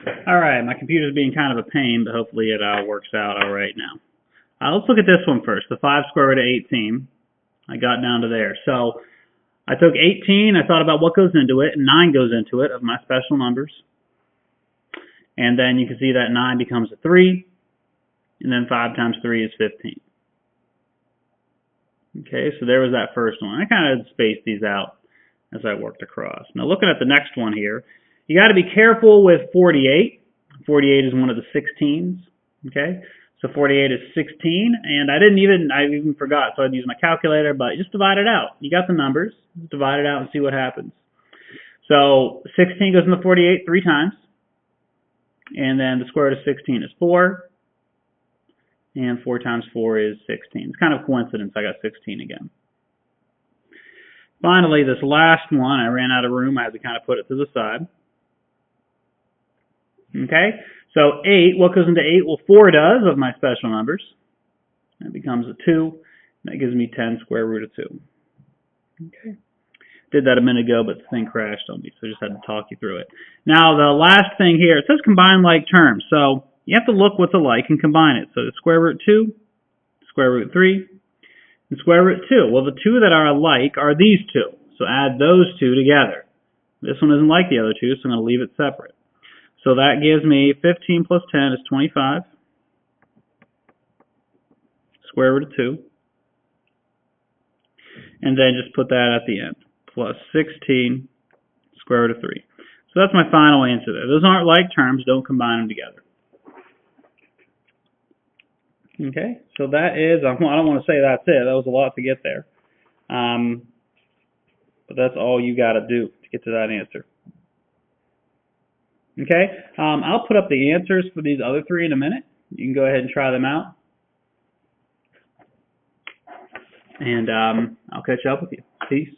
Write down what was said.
Alright, my computer's being kind of a pain, but hopefully it works out alright now. Let's look at this one first, the 5 square root of 18. I got down to there. So I took 18, I thought about what goes into it, and 9 goes into it of my special numbers. And then you can see that 9 becomes a 3, and then 5 times 3 is 15. Okay, so there was that first one. I kind of spaced these out as I worked across. Now looking at the next one here, you got to be careful with 48. 48 is one of the 16s. Okay, so 48 is 16, and I even forgot, so I'd use my calculator, but just divide it out. You got the numbers, just divide it out and see what happens. So 16 goes into 48 3 times, and then the square root of 16 is 4, and 4 times 4 is 16. It's kind of a coincidence I got 16 again. Finally, this last one, I ran out of room. I had to kind of put it to the side. Okay, so 8, what goes into 8? Well, 4 does of my special numbers. That becomes a 2. That gives me 10 square root of 2. Okay, did that a minute ago, but the thing crashed on me, so I just had to talk you through it. Now, the last thing here, it says combine like terms. So you have to look what's alike and combine it. So the square root 2, square root 3, and square root 2. Well, the two that are alike are these two. So add those two together. This one isn't like the other two, so I'm going to leave it separate. So that gives me 15 plus 10 is 25, square root of 2, and then just put that at the end, plus 16, square root of 3. So that's my final answer there. Those aren't like terms, don't combine them together. Okay, so that is, I don't want to say that's it, that was a lot to get there. But that's all you got to do to get to that answer. Okay, I'll put up the answers for these other 3 in a minute. You can go ahead and try them out. And I'll catch up with you. Peace.